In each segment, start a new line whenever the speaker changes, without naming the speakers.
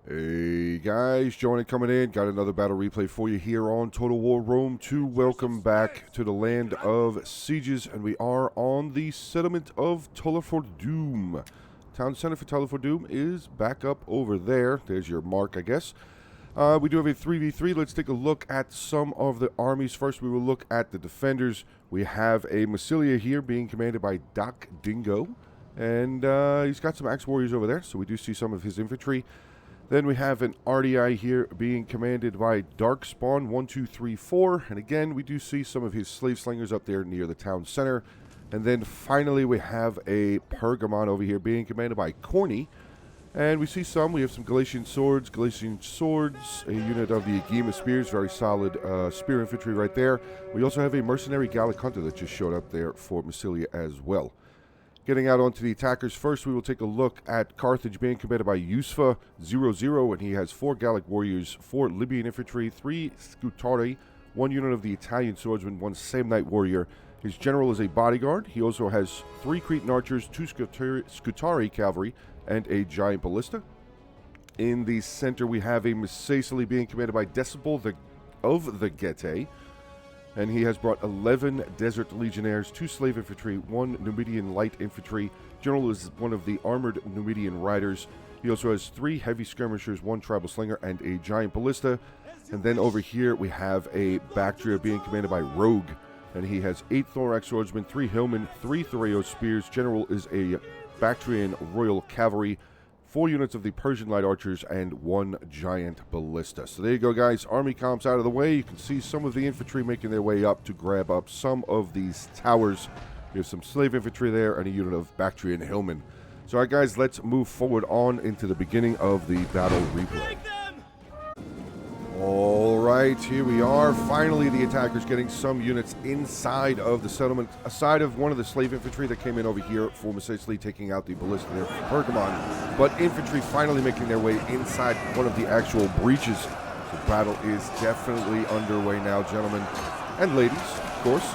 Hey guys, JoeOnit coming in. Got another battle replay for you here on Total War Rome 2. Welcome back to the land of sieges, and we are on the settlement of Total for Doom. Town center for Total for Doom is back up over there. There's your mark, I guess. We do have a 3v3. Let's take a look at some of the armies. First, we will look at the defenders. We have a Massilia here being commanded by Doc Dingo, and he's got some axe warriors over there, so we do see some of his infantry. Then we have an RDI here being commanded by Darkspawn 1234. And again, we do see some of his slave slingers up there near the town center. And then finally, we have a Pergamon over here being commanded by Corny. And we see we have some Galatian swords, a unit of the Agema spears, very solid spear infantry right there. We also have a mercenary Gallic hunter that just showed up there for Massilia as well. Getting out onto the attackers first, we will take a look at Carthage being commanded by Yusfa 00, and he has 4 Gallic warriors, 4 Libyan infantry, 3 Scutari, 1 unit of the Italian swordsman, 1 Samnite warrior. His general is a bodyguard. He also has 3 Cretan archers, 2 Scutari cavalry, and a giant ballista. In the center, we have a Missacily being commanded by Decibel of the Getae. And he has brought 11 Desert Legionnaires, 2 Slave Infantry, 1 Numidian Light Infantry. General is one of the Armored Numidian Riders. He also has 3 Heavy Skirmishers, 1 Tribal Slinger, and a Giant Ballista. And then over here we have a Bactria being commanded by Rogue. And he has 8 Thorax Swordsmen, 3 Hillmen, 3 Thoreo Spears. General is a Bactrian Royal Cavalry, 4 units of the Persian Light Archers, and 1 Giant Ballista. So there you go, guys. Army comps out of the way. You can see some of the infantry making their way up to grab up some of these towers. We have some Slave Infantry there and a unit of Bactrian Hillmen. So, all right, guys, let's move forward on into the beginning of the battle replay. All right, here we are. Finally, the attackers getting some units inside of the settlement, aside of one of the slave infantry that came in over here for Missacily taking out the ballista there for Pergamon. But infantry finally making their way inside one of the actual breaches. The battle is definitely underway now, gentlemen and ladies, of course.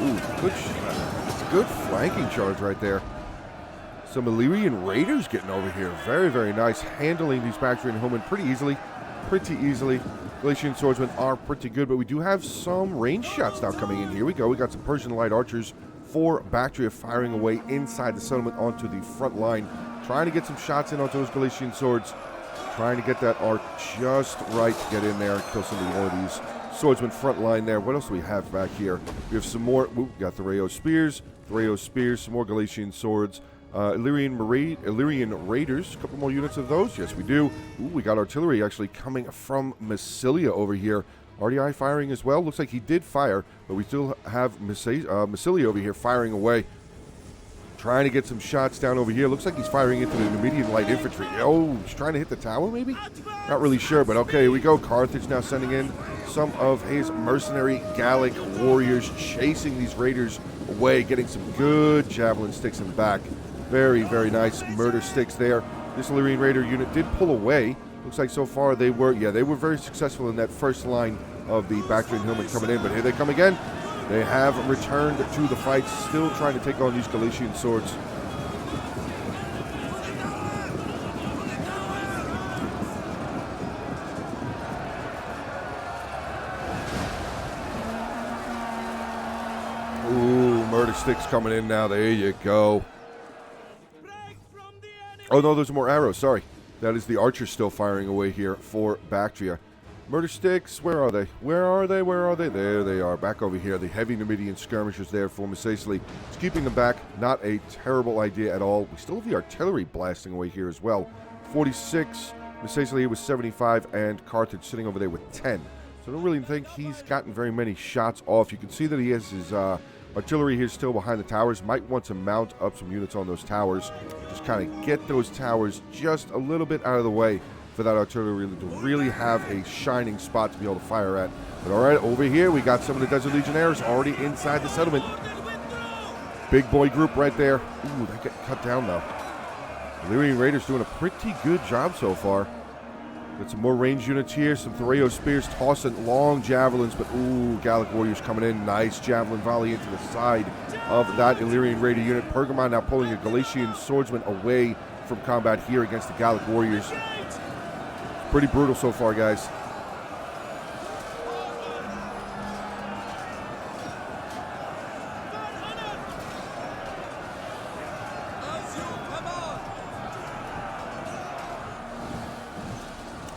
Ooh, good flanking charge right there. Some Illyrian Raiders getting over here. Very, very nice. Handling these Bactrian Hillmen pretty easily. Galatian Swordsmen are pretty good, but we do have some range shots now coming in. Here we go. We got some Persian Light Archers for Bactria firing away inside the settlement onto the front line. Trying to get some shots in onto those Galatian swords. Trying to get that arc just right to get in there and kill some of these swordsmen front line there. What else do we have back here? We have some more. Ooh, we got Thoreo Spears, some more Galatian swords. Illyrian Raiders, a couple more units of those. Yes, we do. Ooh, we got artillery actually coming from Massilia over here. RDI firing as well. Looks like he did fire, but we still have Massilia over here firing away. Trying to get some shots down over here. Looks like he's firing into the Numidian Light Infantry. Oh, he's trying to hit the tower maybe? Not really sure, but okay, here we go. Carthage now sending in some of his mercenary Gallic warriors, chasing these raiders away, getting some good javelin sticks in back. Very, very nice murder sticks there. This Illyrian Raider unit did pull away. Looks like so far they were very successful in that first line of the Bactrian Hillmen coming in. But here they come again. They have returned to the fight, still trying to take on these Galatian swords. Ooh, murder sticks coming in now. There you go. Oh, no, those are more arrows. Sorry. That is the archers still firing away here for Bactria. Murder sticks, where are they? Where are they? There they are, back over here. The heavy Numidian skirmishers there for Missacily. It's keeping them back. Not a terrible idea at all. We still have the artillery blasting away here as well. 46. Missacily was 75, and Carthage sitting over there with 10. So I don't really think he's gotten very many shots off. You can see that he has his artillery here still behind the towers. Might want to mount up some units on those towers. Just kind of get those towers just a little bit out of the way for that artillery to really have a shining spot to be able to fire at. But all right, over here we got some of the Desert Legionnaires already inside the settlement. Big boy group right there. Ooh, they get cut down though. Illyrian Raiders doing a pretty good job so far. Got some more range units here. Some Thoreo Spears tossing long javelins, but ooh, Gallic Warriors coming in. Nice javelin volley into the side of that Illyrian Raider unit. Pergamon now pulling a Galatian Swordsman away from combat here against the Gallic Warriors. Pretty brutal so far, guys.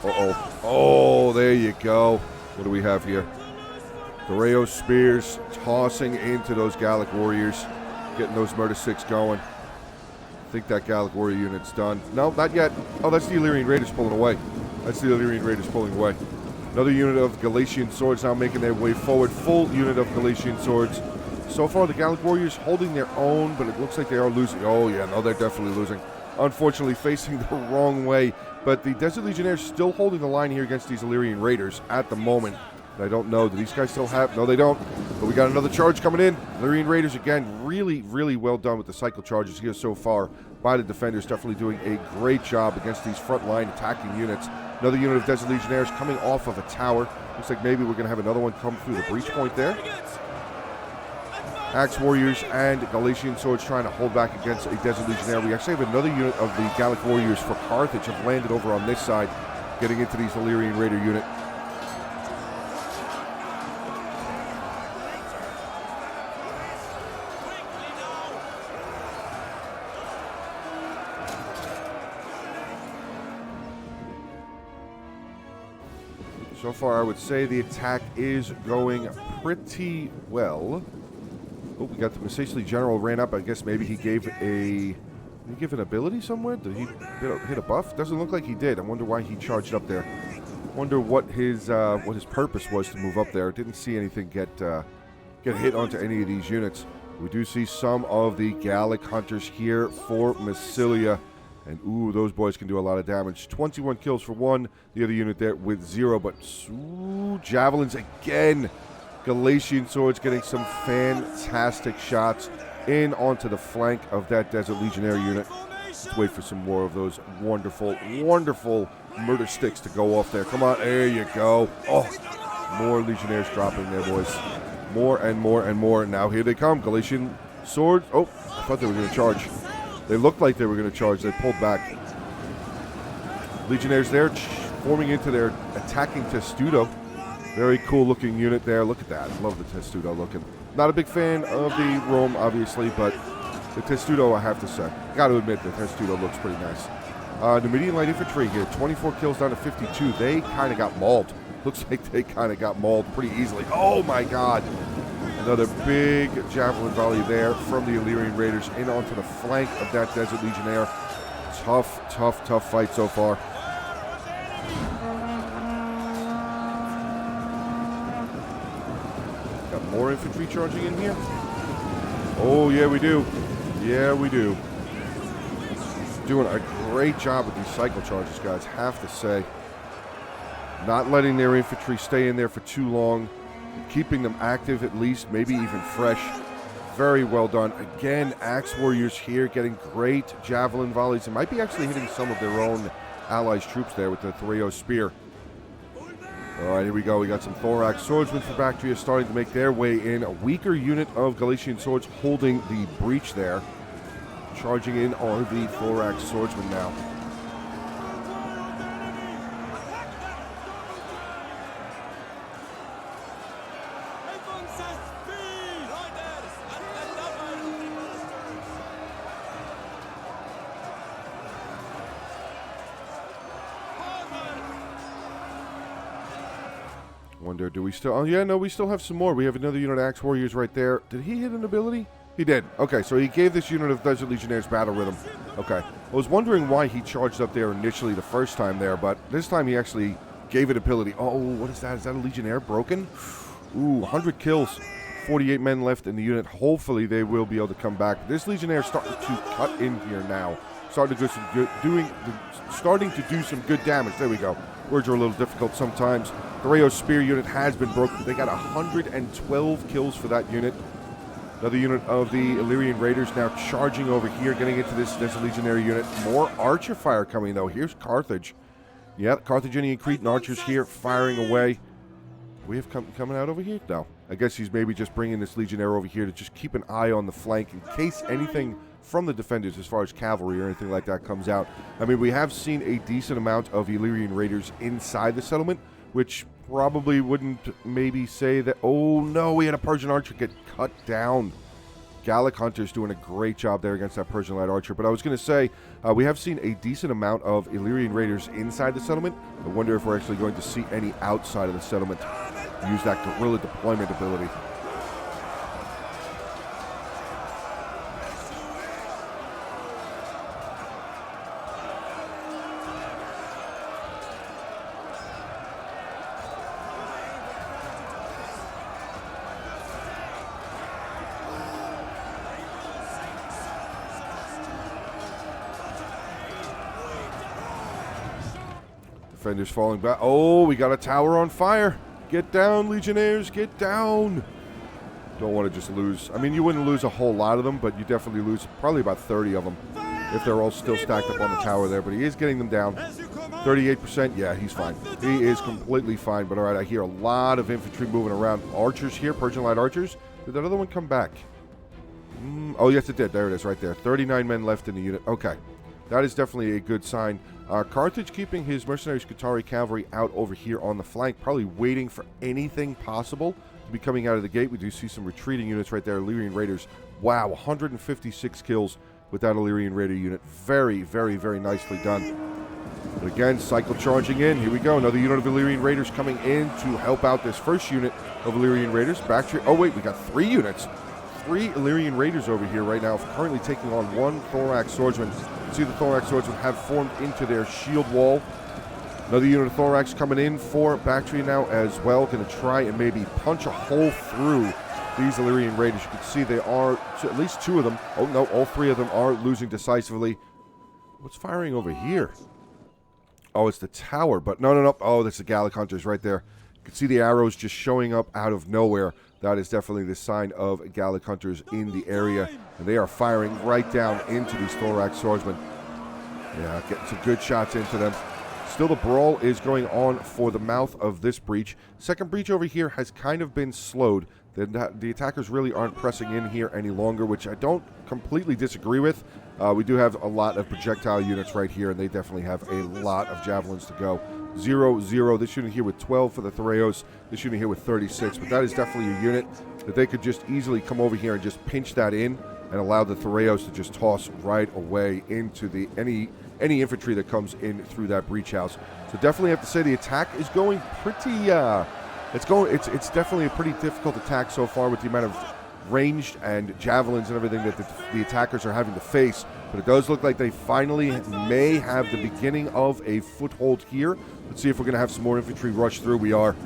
Uh-oh. Oh, there you go. What do we have here? Threo spears tossing into those Gallic Warriors, getting those murder sticks going. I think that Gallic Warrior unit's done. No, not yet. Oh, that's the Illyrian Raiders pulling away. That's the Illyrian Raiders pulling away. Another unit of Galatian swords now making their way forward. Full unit of Galatian swords. So far, the Gallic Warriors holding their own, but it looks like they are losing. Oh, yeah, no, they're definitely losing. Unfortunately, facing the wrong way. But the Desert Legionnaires still holding the line here against these Illyrian Raiders at the moment. I don't know. Do these guys still have? No, they don't. But we got another charge coming in. Illyrian Raiders, again, really, really well done with the cycle charges here so far by the defenders. Definitely doing a great job against these frontline attacking units. Another unit of Desert Legionnaires coming off of a tower. Looks like maybe we're going to have another one come through the breach point there. Axe Warriors and Galatian Swords trying to hold back against a Desert Legionnaire. We actually have another unit of the Gallic Warriors for Carthage have landed over on this side, getting into these Illyrian Raider unit. So far, I would say the attack is going pretty well. Oh, we got the Mississippi General ran up. I guess maybe he gave an ability somewhere? Did he hit a buff? Doesn't look like he did. I wonder why he charged up there. Wonder what his purpose was to move up there. Didn't see anything get hit onto any of these units. We do see some of the Gallic hunters here for Massilia. And, ooh, those boys can do a lot of damage. 21 kills for one. The other unit there with 0. But, ooh, Javelins again. Galatian Swords getting some fantastic shots in onto the flank of that Desert Legionnaire unit. Let's wait for some more of those wonderful, wonderful murder sticks to go off there. Come on, there you go. Oh, more Legionnaires dropping there, boys. More and more and more. Now here they come. Galatian Swords. Oh, I thought they were going to charge. They looked like they were going to charge. They pulled back. Legionnaires there forming into their attacking Testudo. Very cool looking unit there. Look at that. Love the Testudo looking. Not a big fan of the Rome, obviously, but the Testudo, I have to say. Got to admit, the Testudo looks pretty nice. The Median Light Infantry here, 24 kills down to 52. They kind of got mauled. Looks like they kind of got mauled pretty easily. Oh, my God. Another big javelin volley there from the Illyrian Raiders in onto the flank of that Desert Legionnaire. Tough, tough, tough fight so far. Got more infantry charging in here. Oh, yeah, we do. Yeah, we do. Doing a great job with these cycle charges, guys, have to say. Not letting their infantry stay in there for too long. Keeping them active at least, maybe even fresh. Very well done. Again, Axe Warriors here getting great javelin volleys. It might be actually hitting some of their own allies' troops there with the Threo Spear. All right, here we go. We got some Thorax Swordsmen from Bactria starting to make their way in. A weaker unit of Galatian Swords holding the breach there. Charging in on the Thorax Swordsmen now. Wonder, do we still... Oh, yeah, no, we still have some more. We have another unit of Axe Warriors right there. Did he hit an ability? He did. Okay, so he gave this unit of Desert Legionnaires battle rhythm. Okay. I was wondering why he charged up there initially the first time there, but this time he actually gave it ability. Oh, what is that? Is that a Legionnaire broken? Ooh, 100 kills. 48 men left in the unit. Hopefully they will be able to come back. This Legionnaire starting to cut in here now. Starting to do some good damage. There we go. Words are a little difficult sometimes. The Rayo Spear unit has been broken. They got 112 kills for that unit. Another unit of the Illyrian Raiders now charging over here, getting into this Legionnaire unit. More archer fire coming, though. Here's Carthage. Yeah, Carthaginian Cretan archers here firing away. We have coming out over here? No. I guess he's maybe just bringing this Legionnaire over here to just keep an eye on the flank in case anything from the defenders as far as cavalry or anything like that comes out. I mean, we have seen a decent amount of Illyrian raiders inside the settlement, which probably wouldn't maybe say that, oh no, we had a Persian archer get cut down. Gallic Hunter's doing a great job there against that Persian light archer. But I was going to say, we have seen a decent amount of Illyrian raiders inside the settlement. I wonder if we're actually going to see any outside of the settlement use that guerrilla deployment ability. Defenders falling back. Oh, we got a tower on fire. Get down, Legionnaires, get down. Don't want to just lose. I mean, you wouldn't lose a whole lot of them, but you definitely lose probably about 30 of them if they're all still stacked up on the tower there. But he is getting them down. 38%, yeah, he's fine. He is completely fine. But all right, I hear a lot of infantry moving around. Archers here, Persian light archers. Did that other one come back? Oh, yes, it did. There it is right there. 39 men left in the unit. Okay. That is definitely a good sign. Carthage keeping his mercenary Scutari cavalry out over here on the flank, probably waiting for anything possible to be coming out of the gate. We do see some retreating units right there. Illyrian raiders. Wow, 156 kills with that Illyrian raider unit. Very, very, very nicely done. But again, cycle charging in. Here we go. Another unit of Illyrian raiders coming in to help out this first unit of Illyrian raiders. Oh, wait, we got 3 units. 3 Illyrian raiders over here right now, currently taking on 1 Thorax swordsman. See the Thorax swordsmen have formed into their shield wall. Another unit of Thorax coming in for Bactria now as well. Going to try and maybe punch a hole through these Illyrian raiders. You can see they are, at least 2 of them. Oh no, all 3 of them are losing decisively. What's firing over here? Oh, it's the tower, but no. Oh, that's the Gallic Hunters right there. You can see the arrows just showing up out of nowhere. That is definitely the sign of Gallic Hunters in the area. And they are firing right down into these Thorax swordsmen. Yeah, getting some good shots into them. Still, the brawl is going on for the mouth of this breach. Second breach over here has kind of been slowed. The attackers really aren't pressing in here any longer, which I don't completely disagree with. We do have a lot of projectile units right here, and they definitely have a lot of javelins to go. 0-0. This unit here with 12 for the Thoreos. This unit here with 36. But that is definitely a unit that they could just easily come over here and just pinch that in and allow the Thoreos to just toss right away into the any infantry that comes in through that breach house. So definitely have to say the attack is going pretty. It's definitely a pretty difficult attack so far with the amount of ranged and javelins and everything that the attackers are having to face. But it does look like they finally may have the beginning of a foothold here. Let's see if we're going to have some more infantry rush through. We are.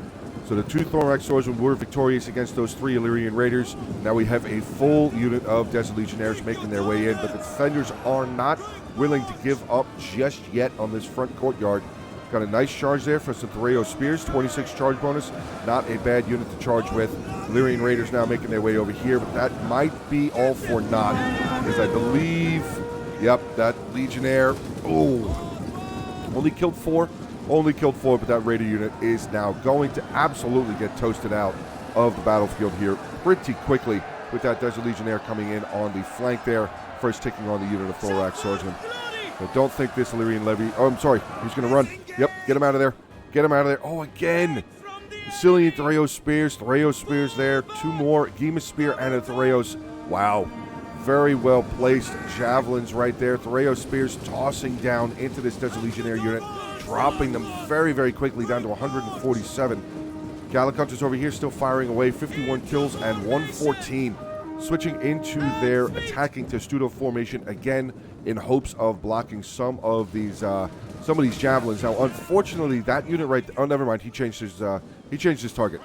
So the 2 Thorax swordsmen were victorious against those 3 Illyrian raiders. Now we have a full unit of Desert Legionnaires making their way in, but the defenders are not willing to give up just yet on this front courtyard. Got a nice charge there for some Thoreo spears, 26 charge bonus. Not a bad unit to charge with. Illyrian raiders now making their way over here, but that might be all for naught, because I believe, yep, that Legionnaire, only killed 4. Only killed 4, but that raider unit is now going to absolutely get toasted out of the battlefield here pretty quickly with that Desert Legionnaire coming in on the flank there, first taking on the unit of Thorax swordsmen. I don't think this Illyrian levy... Oh, I'm sorry. He's going to run. Yep, get him out of there. Get him out of there. Oh, again. Sicilian Thoreo spears there. 2 more. Gemus spear and a Thoreos. Wow. Very well placed javelins right there. Thoreo spears tossing down into this Desert Legionnaire unit, dropping them very, very quickly down to 147. Gallic Hunters over here still firing away. 51 kills and 114. Switching into their attacking testudo formation again in hopes of blocking some of these javelins. Now, unfortunately, that unit right there, oh, never mind. He changed his target.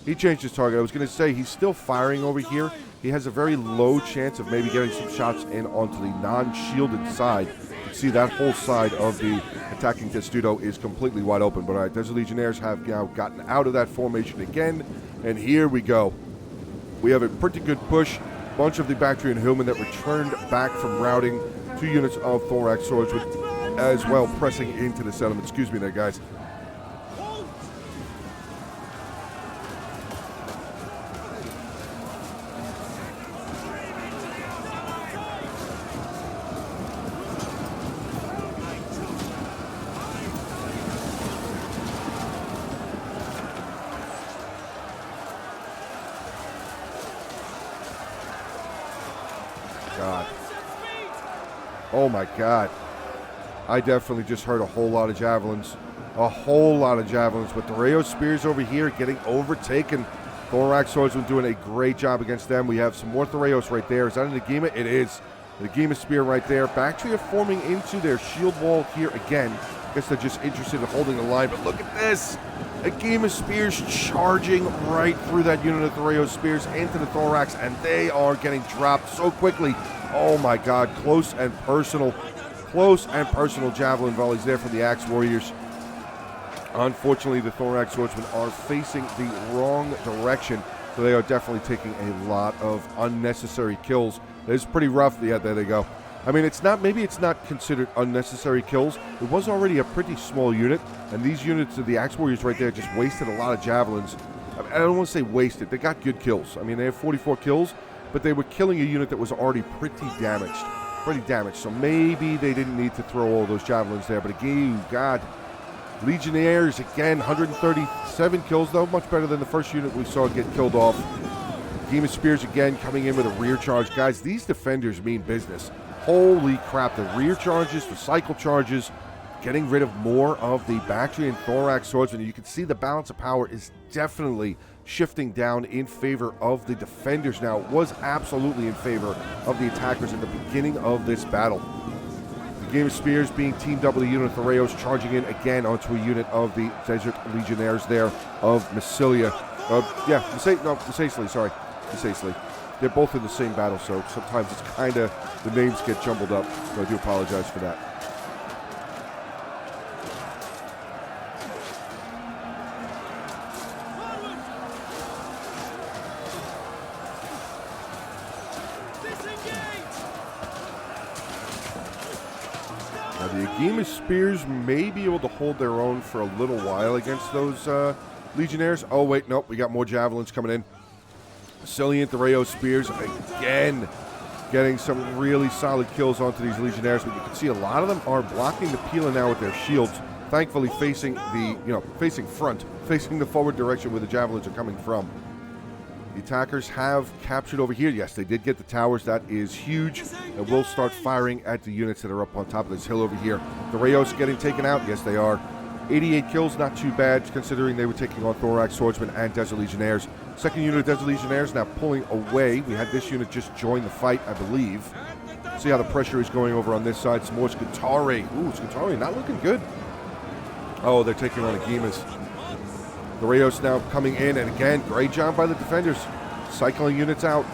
He changed his target. I was going to say he's still firing over here. He has a very low chance of maybe getting some shots in onto the non-shielded side. You can see that whole side of the attacking testudo is completely wide open. But all right, Desert Legionnaires have now gotten out of that formation again, and here we go. We have a pretty good push. Bunch of the Bactrian hillmen that returned back from routing. 2 units of Thorax swordsmen as well pressing into the settlement. Excuse me there, guys. Oh my God. I definitely just heard a whole lot of javelins. A whole lot of javelins. But the Rayo Spears over here getting overtaken. Thorax Swordsman doing a great job against them. We have some more Thoreos right there. Is that an Nagima? It is. The Nagima Spear right there. Bactria forming into their shield wall here again. I guess they're just interested in holding the line. But look at this. Nagima Spears charging right through that unit of Thoreyo Spears into the Thorax. And they are getting dropped so quickly. Oh my God. Close and personal. Close and personal javelin volleys there from the Axe Warriors. Unfortunately, the Thorax Swordsmen are facing the wrong direction, so they are definitely taking a lot of unnecessary kills. It's pretty rough. Yeah, there they go. I mean, maybe it's not considered unnecessary kills. It was already a pretty small unit, and these units of the Axe Warriors right there just wasted a lot of javelins. I don't want to say wasted. They got good kills. I mean, they have 44 kills, but they were killing a unit that was already pretty damaged. So maybe they didn't need to throw all those javelins there. But again, God, Legionnaires again, 137 kills though, much better than the first unit we saw get killed off. Nagima Spears again coming in with a rear charge. Guys, these defenders mean business. Holy crap, the rear charges, the cycle charges, getting rid of more of the Bactrian Thorax Swordsman. You can see the balance of power is definitely shifting down in favor of the defenders now. It was absolutely in favor of the attackers at the beginning of this battle. The Nagima Spears being teamed up with a unit of Thoreos, charging in again onto a unit of the Desert Legionnaires there of Massilia. Massilia. They're both in the same battle, so sometimes it's kind of, the names get jumbled up, so I do apologize for that. Now the Nagima Spears may be able to hold their own for a little while against those Legionnaires. Oh wait, nope, we got more javelins coming in. Massilian Thoreyo Spears again getting some really solid kills onto these Legionnaires, but you can see a lot of them are blocking the Pila now with their shields, thankfully facing the, facing the forward direction where the javelins are coming from. The attackers have captured over here. Yes, they did get the towers. That is huge. And we'll start firing at the units that are up on top of this hill over here. The Rayos getting taken out. Yes, they are. 88 kills, not too bad, considering they were taking on Thorax Swordsmen and Desert Legionnaires. Second unit of Desert Legionnaires now pulling away. We had this unit just join the fight, I believe. See how the pressure is going over on this side. Some more Scutari. Ooh, Scutari not looking good. Oh, they're taking on Nagimas. The Rayos now coming in, and again, great job by the defenders. Cycling units out.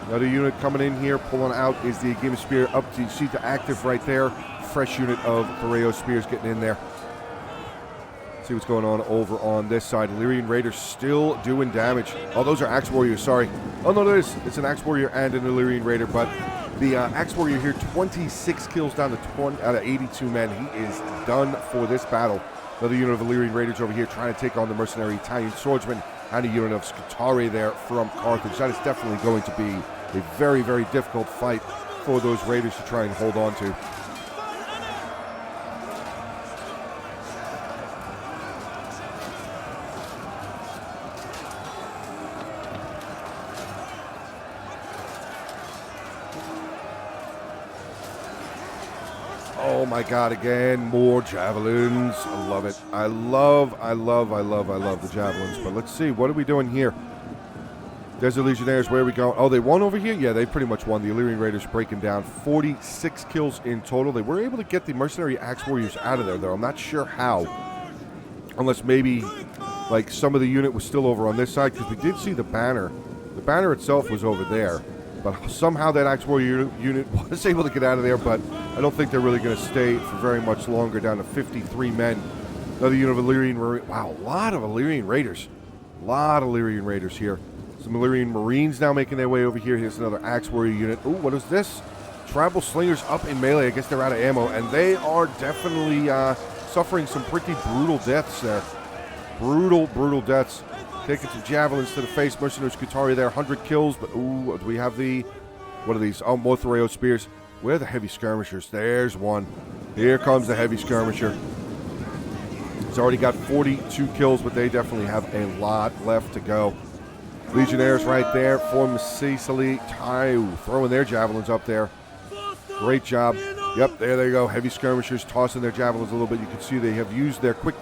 Another unit coming in here, pulling out is the Nagima Spear up to, you see the active right there. Fresh unit of the Rayos Spears getting in there. See what's going on over on this side. Illyrian Raiders still doing damage. Oh, those are Axe Warriors, sorry. Oh, no, it's an Axe Warrior and an Illyrian Raider, but the Axe Warrior here, 26 kills down to 20 out of 82 men. He is done for this battle. Another unit of Illyrian Raiders over here trying to take on the mercenary Italian Swordsman and a unit of Scutari there from Carthage. That is definitely going to be a very, very difficult fight for those Raiders to try and hold on to. Oh my God, again, more javelins. I love it. I love the javelins. But let's see, what are we doing here? Desert Legionnaires, where are we going? Oh, they won over here? Yeah, they pretty much won. The Illyrian Raiders breaking down. 46 kills in total. They were able to get the mercenary Axe Warriors out of there, though. I'm not sure how. Unless maybe, like, some of the unit was still over on this side, because we did see the banner. The banner itself was over there. But somehow that Axe Warrior unit was able to get out of there, but I don't think they're really going to stay for very much longer, down to 53 men. Another unit of Illyrian Marines. Wow, a lot of Illyrian Raiders. A lot of Illyrian Raiders here. Some Illyrian Marines now making their way over here. Here's another Axe Warrior unit. Ooh, what is this? Tribal Slingers up in melee. I guess they're out of ammo, and they are definitely suffering some pretty brutal deaths there. Brutal deaths. Taking some javelins to the face. Mercenary Scutari there, 100 kills. But, ooh, do we have the... What are these? Oh, more Thoreyo Spears. Where are the heavy skirmishers? There's one. Here comes the heavy skirmisher. He's already got 42 kills, but they definitely have a lot left to go. Legionnaires right there for Sicily. Throwing their javelins up there. Great job. Yep, there they go. Heavy skirmishers tossing their javelins a little bit. You can see they have used their quick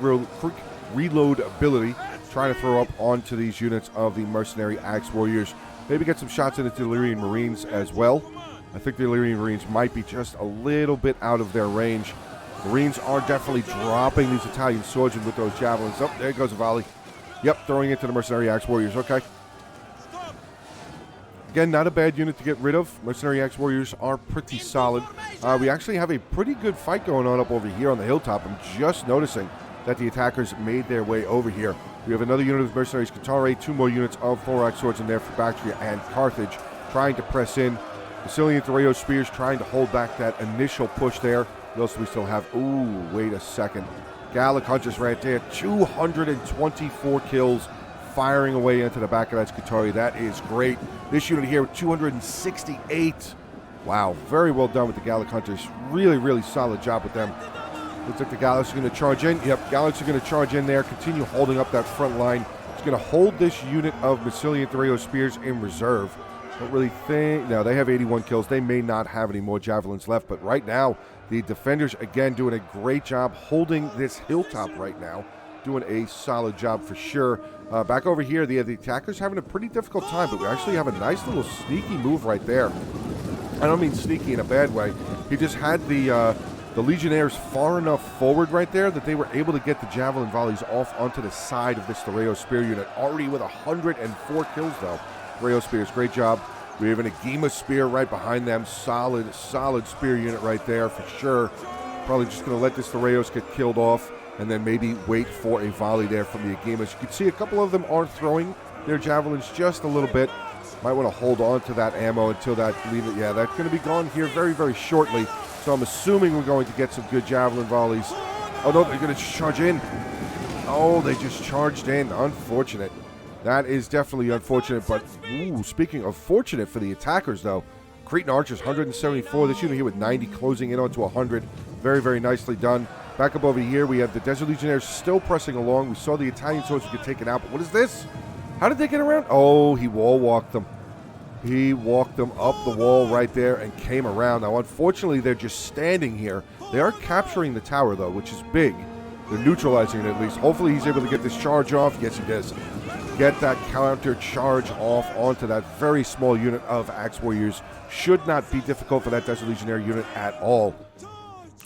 reload ability, trying to throw up onto these units of the mercenary axe warriors. Maybe get some shots into the Illyrian Marines as well. I think the Illyrian Marines might be just a little bit out of their range. Marines are definitely dropping these Italian swordsmen with those javelins. Oh, there goes a volley. Yep, throwing it to the mercenary axe warriors. Okay. Again, not a bad unit to get rid of. Mercenary axe warriors are pretty solid. We actually have a pretty good fight going on up over here on the hilltop. I'm just noticing that the attackers made their way over here. We have another unit of mercenaries Katare, 2 more units of thorax swords in there for Bactria and Carthage, trying to press in. Massilian Thoreo spears trying to hold back that initial push there. What else do we still have? Ooh, wait a second. Gallic Hunters right there, 224 kills, firing away into the back of that Skitarii. That is great. This unit here with 268. Wow, very well done with the Gallic Hunters. Really, really solid job with them. Looks like the Gallics are going to charge in. Yep, Gallics are going to charge in there, continue holding up that front line. It's going to hold this unit of Massilian Thoreo spears in reserve. Don't really think... No, they have 81 kills. They may not have any more javelins left, but right now, the defenders, again, doing a great job holding this hilltop right now. Doing a solid job for sure. Back over here, the attackers having a pretty difficult time, but we actually have a nice little sneaky move right there. I don't mean sneaky in a bad way. He just had the Legionnaires far enough forward right there that they were able to get the javelin volleys off onto the side of this Thoreo spear unit. Already with 104 kills, though. Thoreo spears, great job. We have an Agema spear right behind them. Solid, solid spear unit right there for sure. Probably just going to let this Thoreos get killed off and then maybe wait for a volley there from the Agemas. You can see a couple of them are throwing their javelins just a little bit. Might want to hold on to that ammo until that leave it. Yeah, that's going to be gone here very, very shortly. So I'm assuming we're going to get some good javelin volleys. Oh, no, they're going to charge in. Oh, they just charged in. Unfortunate. That is definitely unfortunate, but ooh, speaking of fortunate for the attackers, though, Cretan Archers, 174. This unit here with 90, closing in onto 100. Very, very nicely done. Back up over here, we have the Desert Legionnaires still pressing along. We saw the Italian swords get taken out, but what is this? How did they get around? Oh, he wall walked them. He walked them up the wall right there and came around. Now, unfortunately, they're just standing here. They are capturing the tower, though, which is big. They're neutralizing it at least. Hopefully, he's able to get this charge off. Yes, he does. Get that counter charge off onto that very small unit of Axe Warriors. Should not be difficult for that Desert Legionnaire unit at all.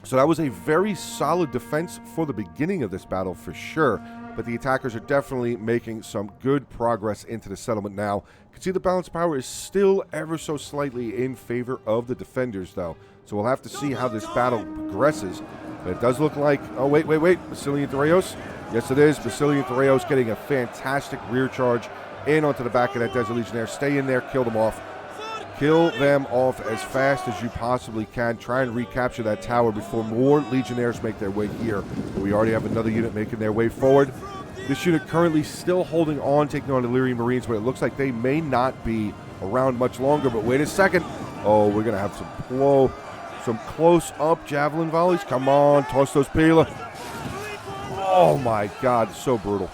So that was a very solid defense for the beginning of this battle for sure. But the attackers are definitely making some good progress into the settlement now. You can see the balance of power is still ever so slightly in favor of the defenders, though. So we'll have to see how this battle progresses. But it does look like... Oh, wait. Massilian Thoreos. Yes, it is. Massilian Thoreos getting a fantastic rear charge in onto the back of that Desert Legionnaire. Stay in there. Kill them off. Kill them off as fast as you possibly can. Try and recapture that tower before more Legionnaires make their way here. But we already have another unit making their way forward. This unit currently still holding on, taking on Illyrian Marines, but it looks like they may not be around much longer. But wait a second. Oh, we're going to have some close-up javelin volleys. Come on, toss those Pila. Oh, my God. So brutal.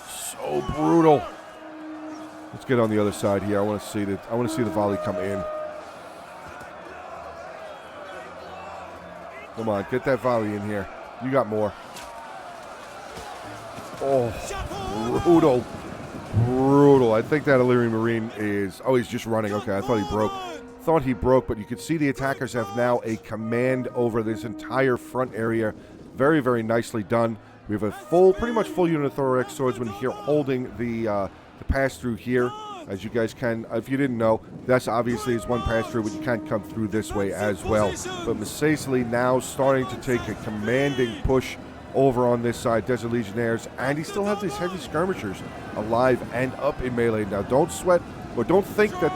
So brutal. Let's get on the other side here. I want to see the volley come in. Come on, get that volley in here. You got more. Oh, brutal. Brutal. I think that Illyrian Marine is... Oh, he's just running. Okay, I thought he broke. Thought he broke, but you can see the attackers have now a command over this entire front area. Very, very nicely done. We have a pretty much full unit of thorax swordsmen here holding the pass-through here. As you guys can, if you didn't know, that's obviously is one pass-through, but you can't come through this way as well. But Masacely now starting to take a commanding push over on this side, Desert Legionnaires, and he still has these heavy skirmishers alive and up in melee. Now, don't sweat, or don't think that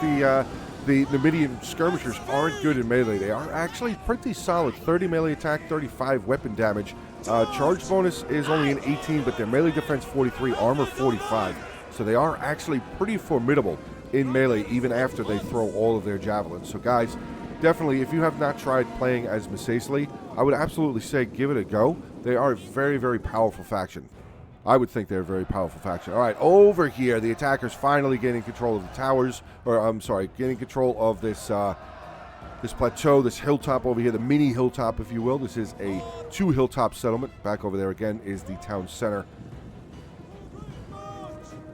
the Numidian skirmishers aren't good in melee. They are actually pretty solid. 30 melee attack, 35 weapon damage. Charge bonus is only an 18, but their melee defense 43, armor 45. So they are actually pretty formidable in melee, even after they throw all of their javelins. So guys, definitely, if you have not tried playing as Masacely, I would absolutely say give it a go. They are a very, very powerful faction. I would think they're a very powerful faction. All right, over here, the attackers finally gaining control of the towers, or I'm sorry, gaining control of this this plateau, this hilltop over here, the mini hilltop, if you will. This is a 2 hilltop settlement. Back over there again is the town center.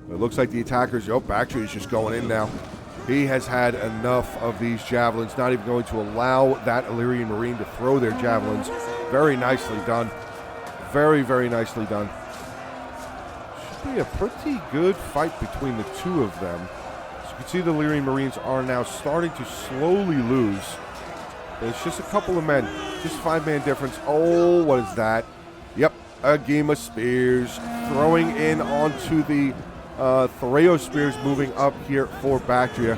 It looks like the attackers, Bactria is just going in now. He has had enough of these javelins, not even going to allow that Illyrian Marine to throw their javelins. Very nicely done. Very, very nicely done. Should be a pretty good fight between the two of them. As you can see, the Illyrian Marines are now starting to slowly lose. It's just a couple of men. Just 5-man difference. Oh, what is that? Yep, a game of spears. Throwing in onto the Threo spears, moving up here for Bactria.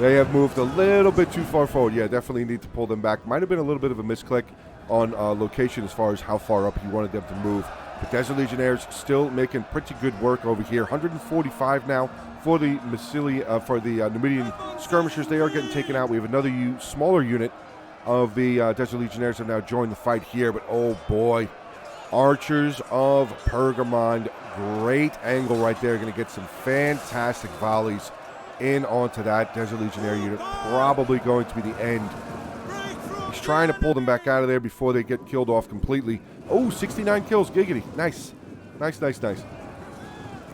They have moved a little bit too far forward. Yeah, definitely need to pull them back. Might have been a little bit of a misclick on location as far as how far up he wanted them to move. But Desert Legionnaires still making pretty good work over here. 145 now for the Numidian skirmishers. They are getting taken out. We have another smaller unit of the Desert Legionnaires have now joined the fight here. But oh boy, Archers of Pergamon. Great angle right there. Going to get some fantastic volleys in onto that Desert Legionnaire unit. Probably going to be the end. He's trying to pull them back out of there before they get killed off completely. Oh, 69 kills. Giggity. Nice. Nice, nice, nice.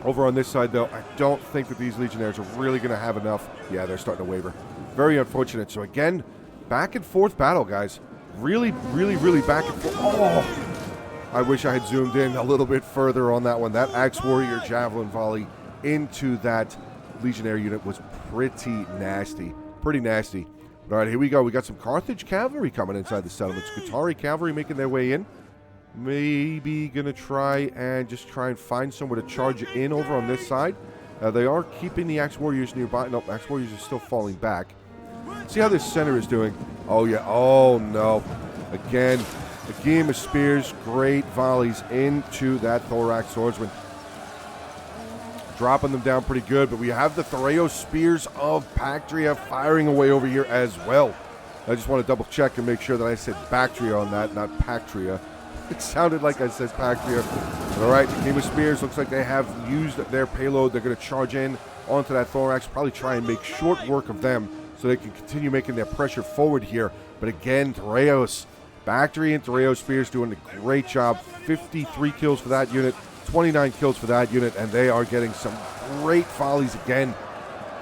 Over on this side, though, I don't think that these Legionnaires are really going to have enough. Yeah, they're starting to waver. Very unfortunate. So, again, back and forth battle, guys. Really, really, really back and forth. Oh! I wish I had zoomed in a little bit further on that one. That Axe Warrior Javelin volley into that Legionnaire unit was pretty nasty. Pretty nasty. All right, here we go. We got some Carthage cavalry coming inside the settlements. Scutari cavalry making their way in. Maybe going to try and find somewhere to charge in over on this side. They are keeping the Axe Warriors nearby. Nope, Axe Warriors are still falling back. See how this center is doing. Oh, yeah. Oh, no. Again, a game of spears. Great volleys into that Thorax Swordsman. Dropping them down pretty good, but we have the Threo Spears of Bactria firing away over here as well. I just want to double check and make sure that I said Bactria on that, not Bactria. It sounded like I said Bactria. All right, the Game of Spears looks like they have used their payload. They're going to charge in onto that Thorax, probably try and make short work of them so they can continue making their pressure forward here. But again, Threos, Bactria and Threo Spears doing a great job. 53 kills for that unit. 29 kills for that unit, and they are getting some great volleys again.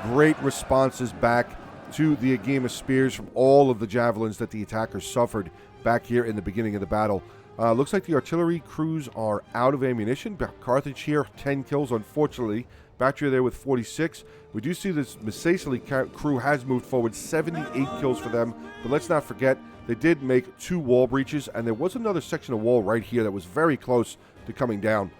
Great responses back to the Agema Spears from all of the javelins that the attackers suffered back here in the beginning of the battle. Looks like the artillery crews are out of ammunition. Carthage here, 10 kills, unfortunately. Bactria there with 46. We do see this Misacely crew has moved forward, 78 kills for them. But let's not forget, they did make 2 wall breaches, and there was another section of wall right here that was very close to coming down.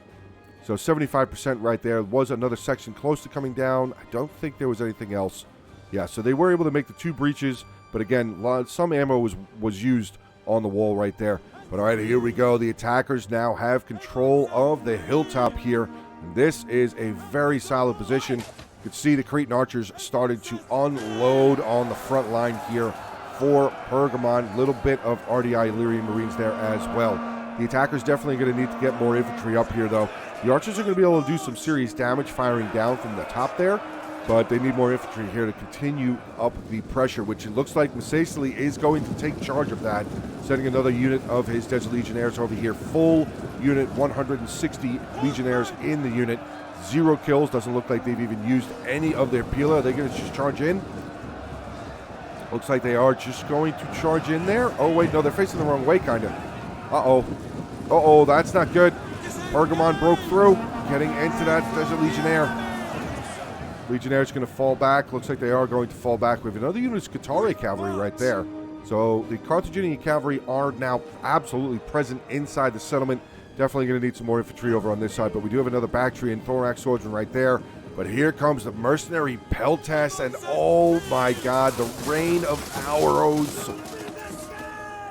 So 75% right there. Was another section close to coming down. I don't think there was anything else. Yeah, so they were able to make the 2 breaches. But again, some ammo was used on the wall right there. But all right, here we go. The attackers now have control of the hilltop here. And this is a very solid position. You can see the Cretan archers started to unload on the front line here for Pergamon. Little bit of RDI Illyrian Marines there as well. The attackers definitely going to need to get more infantry up here, though. The archers are going to be able to do some serious damage firing down from the top there, but they need more infantry here to continue up the pressure, which it looks like Misacely is going to take charge of that, sending another unit of his Desert Legionnaires over here. Full unit, 160 Legionnaires in the unit. 0 kills. Doesn't look like they've even used any of their Pila. Are they going to just charge in? Looks like they are just going to charge in there. Oh, wait, no, they're facing the wrong way, kind of. Uh-oh. Uh-oh, that's not good. Pergamon broke through, getting into that Desert Legionnaire. Legionnaire's going to fall back. Looks like they are going to fall back. We have another unit of Scutari cavalry right there. So the Carthaginian cavalry are now absolutely present inside the settlement. Definitely going to need some more infantry over on this side, but we do have another Bactrian Thorax Swordsman right there. But here comes the mercenary Peltas, and oh my god, the rain of arrows.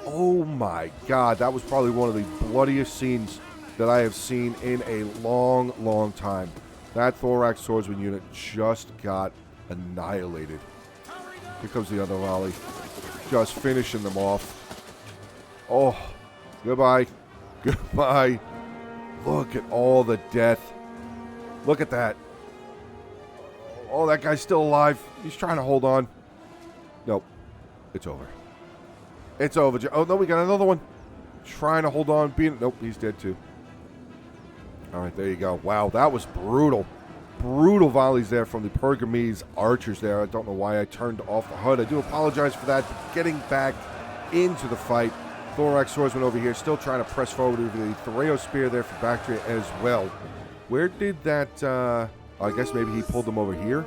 Oh my god, that was probably one of the bloodiest scenes that I have seen in a long, long time. That Thorax Swordsman unit just got annihilated. Here comes the other volley. Just finishing them off. Oh, goodbye. Goodbye. Look at all the death. Look at that. Oh, that guy's still alive. He's trying to hold on. Nope. It's over. It's over. Oh, no, we got another one. Trying to hold on. Nope, he's dead too. All right, there you go. Wow, that was brutal. Brutal volleys there from the Pergamese archers there. I don't know why I turned off the HUD. I do apologize for that. But getting back into the fight. Thorax Swordsman over here still trying to press forward with the Thoreo Spear there for Bactria as well. Where did that... I guess maybe he pulled them over here.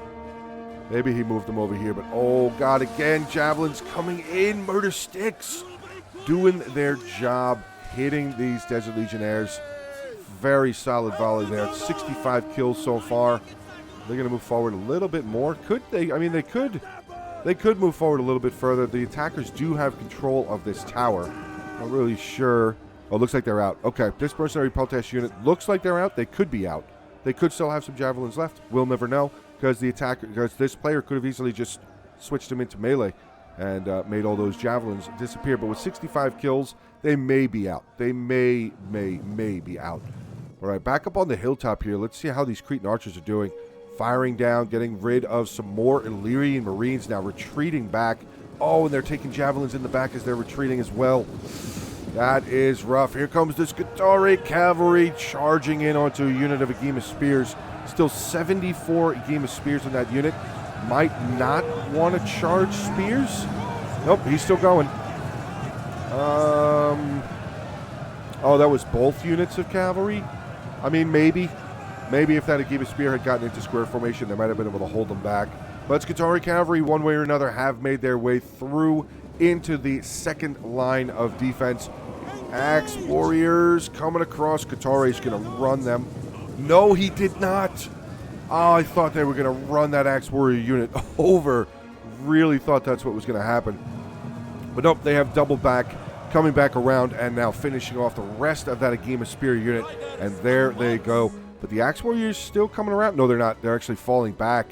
Maybe he moved them over here. But, oh, God, again, Javelins coming in. Murder Sticks doing their job, hitting these Desert Legionnaires. Very solid volley there. 65 kills so far. They're going to move forward a little bit more. Could they? I mean, they could move forward a little bit further. The attackers do have control of this tower. Not really sure. Oh, looks like they're out. Okay, this mercenary Peltash unit looks like they're out. They could be out. They could still have some Javelins left. We'll never know because this player could have easily just switched them into melee and made all those Javelins disappear. But with 65 kills, they may be out. They may be out. All right, back up on the hilltop here. Let's see how these Cretan archers are doing. Firing down, getting rid of some more Illyrian Marines, now retreating back. Oh, and they're taking Javelins in the back as they're retreating as well. That is rough. Here comes the Scutari Cavalry charging in onto a unit of Agema Spears. Still 74 Agema Spears in that unit. Might not want to charge Spears. Nope, he's still going. Oh, that was both units of cavalry? I mean, maybe. Maybe if that Agema Spear had gotten into square formation, they might have been able to hold them back. But Scutari Cavalry, one way or another, have made their way through into the second line of defense. Axe Warriors coming across. Scutari's going to run them. No, he did not. Oh, I thought they were going to run that Axe Warrior unit over. Really thought that's what was going to happen. But nope, they have doubled back, coming back around, and now finishing off the rest of that Agema Spear unit. And there they go. But the Axe Warriors still coming around. No, they're not. They're actually falling back.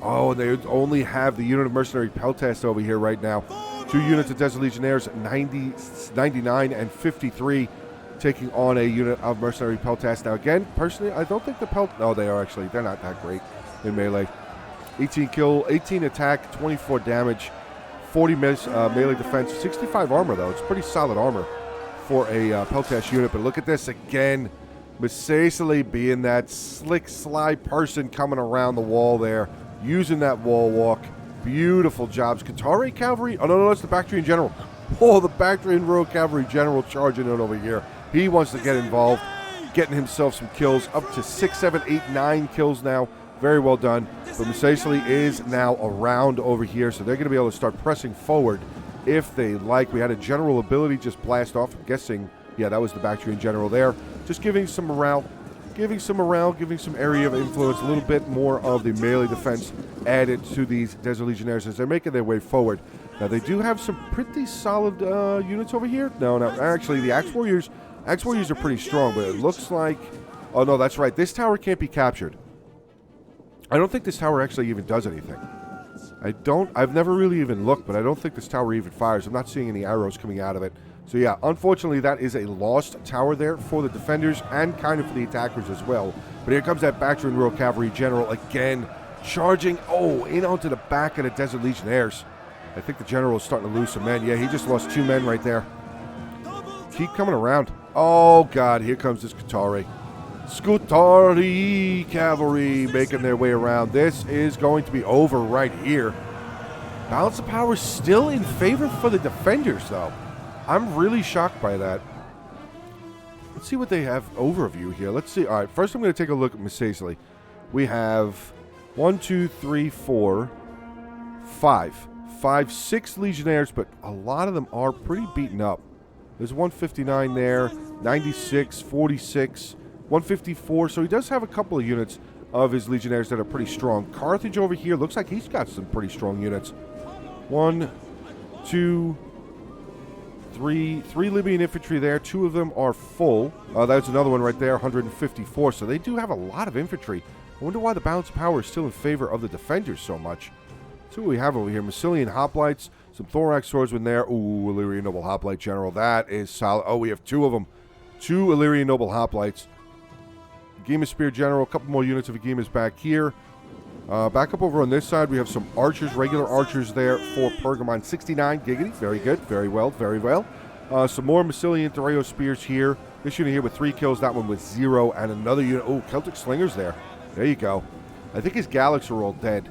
Oh, and they only have the unit of Mercenary Peltasts over here right now. 2 units of Desert Legionnaires, 99 and 53, taking on a unit of Mercenary Peltasts. Now, again, personally, I don't think the No, they are actually. They're not that great in melee. 18 kill, 18 attack, 24 damage, 40 melee defense, 65 armor, though. It's pretty solid armor for a Peltash unit. But look at this again. Misacely being that slick, sly person coming around the wall there, using that wall walk. Beautiful jobs. Scutari Cavalry. Oh, no, that's the Bactrian General. Oh, the Bactrian Royal Cavalry General charging in over here. He wants to get involved, getting himself some kills. Up to 6, 7, 8, 9 kills now. Very well done. But Misacely is now around over here, so they're going to be able to start pressing forward if they like. We had a general ability just blast off. I'm guessing, yeah, that was the Bactrian General there. Just giving some morale, giving some area of influence, a little bit more of the melee defense added to these Desert Legionnaires as they're making their way forward. Now, they do have some pretty solid units over here. No, actually, the Axe Warriors are pretty strong, but it looks like... Oh, no, that's right. This tower can't be captured. I don't think this tower actually even does anything. I've never really even looked, but I don't think this tower even fires. I'm not seeing any arrows coming out of it. So, yeah, unfortunately, that is a lost tower there for the defenders and kind of for the attackers as well. But here comes that Bactrian Royal Cavalry General again, charging, in onto the back of the Desert Legionnaires. I think the General is starting to lose some men. Yeah, he just lost 2 men right there. Keep coming around. Oh, God, here comes this Scutari. Scutari Cavalry making their way around. This is going to be over right here. Balance of power still in favor for the defenders, though. I'm really shocked by that. Let's see what they have overview here. Let's see. All right, first I'm going to take a look at Misacely. We have 1, 2, 3, 4, 5, 6 Legionnaires, but a lot of them are pretty beaten up. There's 159 there, 96, 46, 154. So he does have a couple of units of his Legionnaires that are pretty strong. Carthage over here looks like he's got some pretty strong units. 1, 2, 3 Libyan infantry there. 2 of them are full. That's another one right there, 154. So they do have a lot of infantry. I wonder why the balance of power is still in favor of the defenders so much. Let's see what we have over here. Massilian Hoplites, some Thorax Swordsmen there. Ooh, Illyrian Noble Hoplite General. That is solid. Oh, we have 2 of them. 2 Illyrian Noble Hoplites. Agema Spear General. A couple more units of Agemas back here. Back up over on this side, we have some archers, regular archers there for Pergamon. 69, giggity, very good, very well, very well. Some more Massilian Thoreo spears here. This unit here with 3 kills, that one with 0, and another unit. Oh, Celtic Slingers there. There you go. I think his Galax are all dead.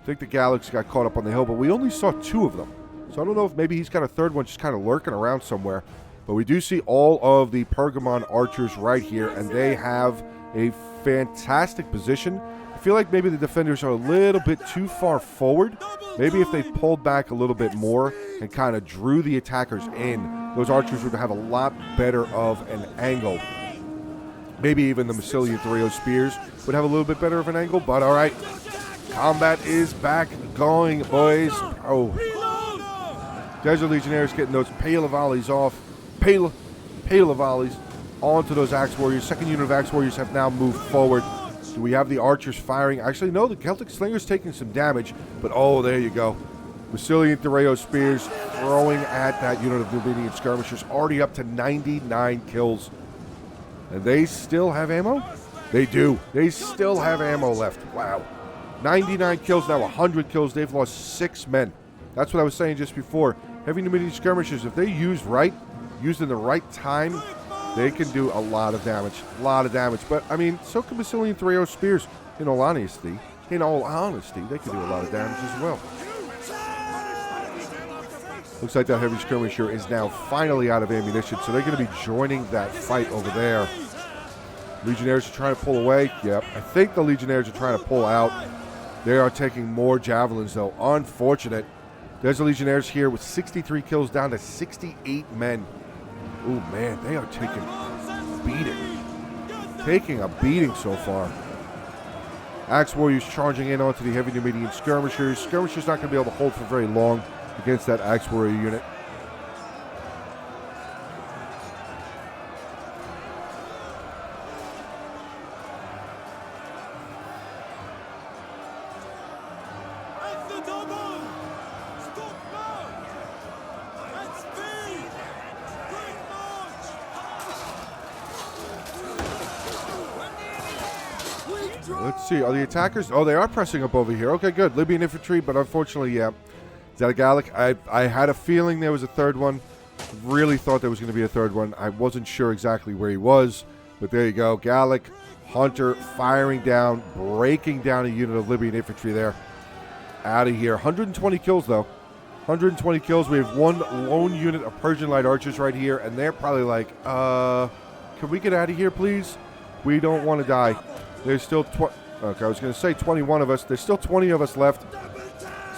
I think the Galax got caught up on the hill, but we only saw 2 of them. So I don't know if maybe he's got a third one just kind of lurking around somewhere. But we do see all of the Pergamon archers right here, and they have a fantastic position. I feel like maybe the defenders are a little bit too far forward. Maybe if they pulled back a little bit more and kind of drew the attackers in, those archers would have a lot better of an angle. Maybe even the Massilian Thoreo spears would have a little bit better of an angle, but all right. Combat is back going, boys. Oh. Desert Legionnaires getting those Pale of Volleys off. Pale of Volleys onto those Axe Warriors. Second unit of Axe Warriors have now moved forward. Do we have the archers firing? Actually, no, the Celtic Slinger's taking some damage, but oh, there you go. Massilian Thoreo spears throwing at that unit of Numidian skirmishers, already up to 99 kills. And they still have ammo? They do. They still have ammo left. Wow. 99 kills, now 100 kills. They've lost 6 men. That's what I was saying just before. Heavy Numidian skirmishers, if they used in the right time, they can do a lot of damage. A lot of damage. But, I mean, so can Massilian Thoreo spears. In all honesty, they can do a lot of damage as well. Looks like that heavy skirmisher is now finally out of ammunition, so they're going to be joining that fight over there. Legionnaires are trying to pull away. Yep, I think the Legionnaires are trying to pull out. They are taking more javelins, though. Unfortunate. There's the Legionnaires here with 63 kills down to 68 men. Oh, man, they are taking a beating. Taking a beating so far. Axe Warriors charging in onto the heavy Numidian skirmishers. Skirmishers not going to be able to hold for very long against that Axe Warrior unit. Let's see. Are the attackers? Oh, they are pressing up over here. Okay, good. Libyan infantry, but unfortunately, yeah. Is that a Gallic? I had a feeling there was a third one. Really thought there was going to be a third one. I wasn't sure exactly where he was, but there you go. Gallic, Hunter, firing down, breaking down a unit of Libyan infantry there. Out of here. 120 kills, though. 120 kills. We have one lone unit of Persian Light Archers right here, and they're probably like, can we get out of here, please? We don't want to die. There's still, okay, I was going to say 21 of us. There's still 20 of us left.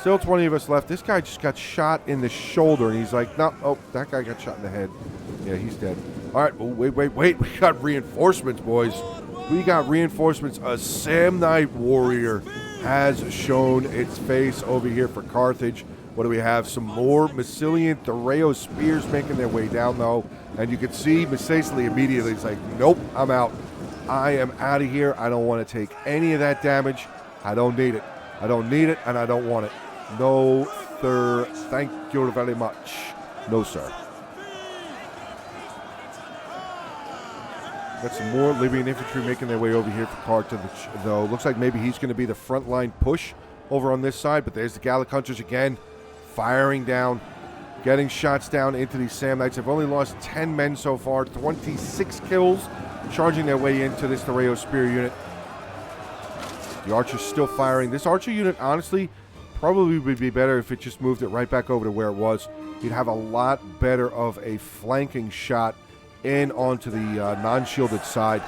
Still 20 of us left. This guy just got shot in the shoulder, and he's like, no, oh, that guy got shot in the head. Yeah, he's dead. All right, oh, wait. We got reinforcements, boys. We got reinforcements. A Samnite warrior has shown its face over here for Carthage. What do we have? Some more Massilian Thoreo spears making their way down, though. And you can see Massacely immediately is like, nope, I'm out. I am out of here. I don't want to take any of that damage. I don't need it. I don't need it, and I don't want it. No, sir. Thank you very much. No, sir. Got some more Libyan infantry making their way over here for Carthage, though. Looks like maybe he's going to be the front line push over on this side, but there's the Gallic Hunters again, firing down, getting shots down into these Samnites. They've only lost 10 men so far, 26 kills, charging their way into this Thoreo spear unit. The Archer's still firing. This Archer unit, honestly, probably would be better if it just moved it right back over to where it was. You'd have a lot better of a flanking shot in onto the non-shielded side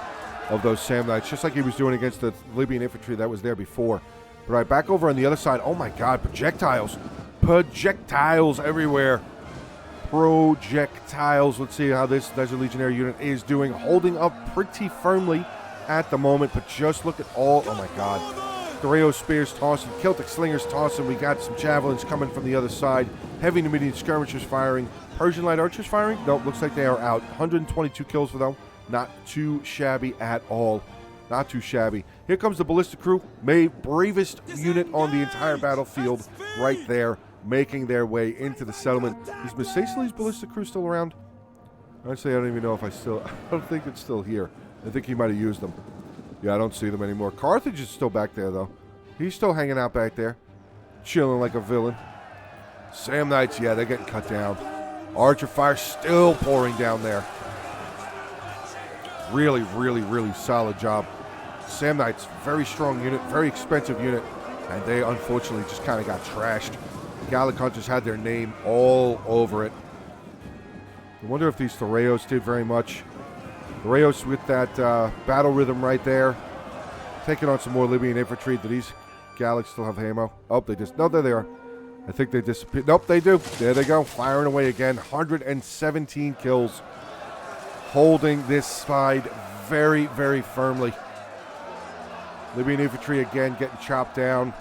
of those Samnites, just like he was doing against the Libyan infantry that was there before. But right, back over on the other side. Oh my God, projectiles. Projectiles everywhere. Projectiles. Let's see how this Desert Legionnaire unit is doing. Holding up pretty firmly at the moment, but just look at all, oh my God. Thoreo spears tossing, Celtic slingers tossing. We got some javelins coming from the other side. Heavy Numidian skirmishers firing. Persian light archers firing? Nope, looks like they are out. 122 kills for them. Not too shabby at all. Not too shabby. Here comes the ballistic crew. Bravest unit on the entire battlefield right there, making their way into the settlement. Is Massacely's ballistic crew still around? Honestly, I don't even know if I don't think it's still here. I think he might have used them. Yeah, I don't see them anymore. Carthage is still back there, though. He's still hanging out back there. Chilling like a villain. Sam Knights, yeah, they're getting cut down. Archer fire still pouring down there. Really, really, really solid job. Sam Knights, very strong unit, very expensive unit. And they unfortunately just kind of got trashed. Gallic Hunters had their name all over it. I wonder if these Thoreos did very much. Thoreos with that battle rhythm right there. Taking on some more Libyan infantry. Do these Gallics still have ammo? Oh, they just... No, there they are. I think they disappeared. Nope, they do. There they go. Firing away again. 117 kills. Holding this side very, very firmly. Libyan infantry again getting chopped down.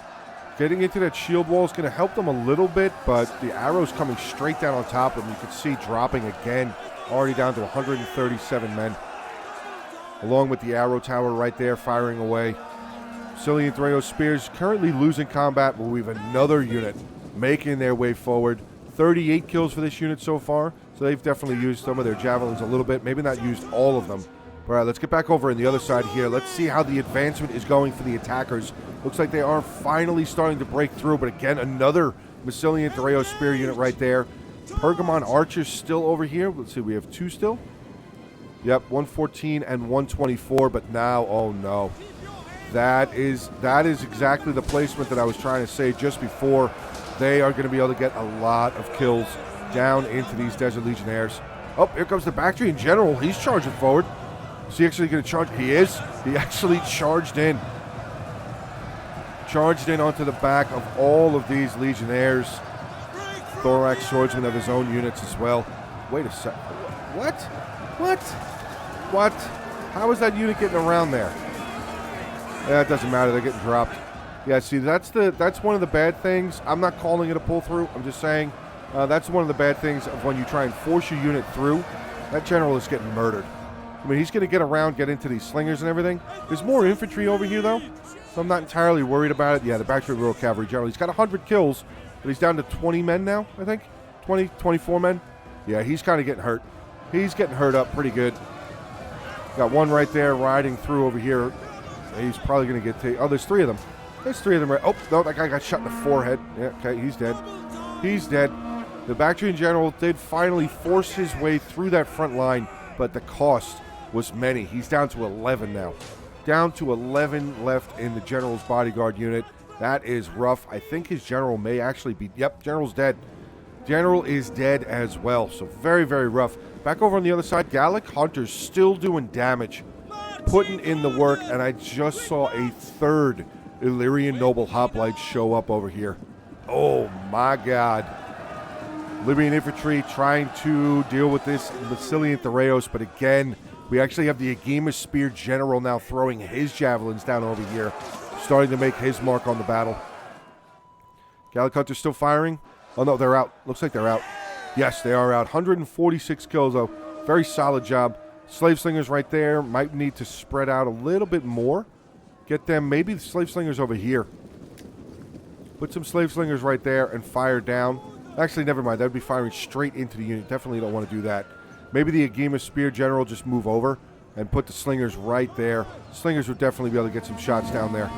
Getting into that shield wall is going to help them a little bit, but the arrows coming straight down on top of them. You can see dropping again. Already down to 137 men. Along with the arrow tower right there firing away. Sicilian Threo Spears currently losing combat, but we have another unit making their way forward. 38 kills for this unit so far, so they've definitely used some of their javelins a little bit. Maybe not used all of them. All right, let's get back over on the other side here. Let's see how the advancement is going for the attackers. Looks like they are finally starting to break through, but again, another Massilian Threo Spear unit right there. Pergamon Archers still over here. Let's see, we have 2 still. Yep, 114 and 124, but now, oh no. That is exactly the placement that I was trying to say just before. They are going to be able to get a lot of kills down into these Desert Legionnaires. Oh, here comes the Bactrian General. He's charging forward. Is he actually going to charge? He is. He actually charged in. Charged in onto the back of all of these Legionnaires. Thorax Swordsman of his own units as well. Wait a sec. What? What? What? How is that unit getting around there? Yeah, it doesn't matter. They're getting dropped. Yeah, see, that's one of the bad things. I'm not calling it a pull-through. I'm just saying that's one of the bad things of when you try and force your unit through. That general is getting murdered. I mean, he's going to get around, get into these slingers and everything. There's more infantry over here, though, so I'm not entirely worried about it. Yeah, the Bactrian Rural Cavalry General. He's got 100 kills, but he's down to 20 men now, I think. 24 men. Yeah, he's kind of getting hurt. He's getting hurt up pretty good. Got one right there riding through over here. He's probably going to get taken. Oh, there's 3 of them. There's 3 of them right. Oh, no, that guy got shot in the forehead. Yeah, okay, he's dead. He's dead. The Bactrian General did finally force his way through that front line, but the cost was many. He's down to 11 now. Down to 11 left in the General's bodyguard unit. That is rough. I think his General may actually be... Yep, General's dead. General is dead as well, so very, very rough. Back over on the other side, Gallic Hunters still doing damage. Putting in the work, and I just saw a 3rd Illyrian Noble Hoplite show up over here. Oh my god. Libyan infantry trying to deal with this Massilian Thoreos, but again, we actually have the Agema Spear General now throwing his javelins down over here, starting to make his mark on the battle. Gallic Hunters still firing. Oh no, they're out. Looks like they're out. Yes, they are out. 146 kills though. Very solid job. Slave Slingers right there. Might need to spread out a little bit more. Get them, maybe the Slave Slingers over here. Put some Slave Slingers right there and fire down. Actually, never mind. That would be firing straight into the unit. Definitely don't want to do that. Maybe the Agema Spear General just move over and put the Slingers right there. Slingers would definitely be able to get some shots down there.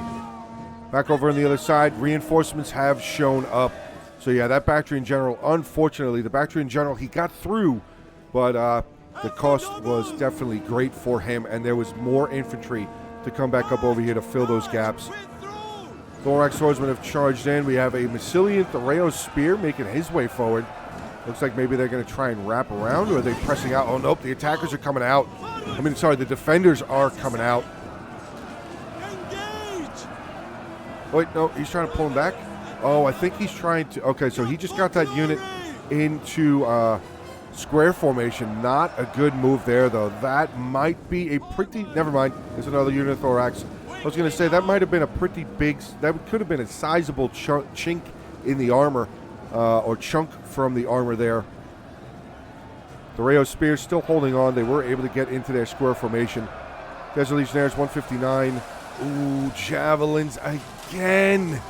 Back over on the other side, reinforcements have shown up. So yeah, that Bactrian General, unfortunately, the Bactrian General, he got through, but the cost was definitely great for him, and there was more infantry to come back up over here to fill those gaps. Thorax Swordsmen have charged in. We have a Massilian Threo Spear making his way forward. Looks like maybe they're going to try and wrap around, or are they pressing out? Oh, nope, the attackers are coming out. I mean, sorry, the defenders are coming out. Wait, no, he's trying to pull him back. Oh, I think he's trying to... Okay, so he just got that unit into square formation. Not a good move there, though. That might be a pretty... Never mind. There's another unit of Thorax. I was going to say, that might have been a pretty big... That could have been a sizable chink in the armor, or chunk from the armor there. The Rayo Spears still holding on. They were able to get into their square formation. Desert Legionnaires, 159. Ooh, Javelins again.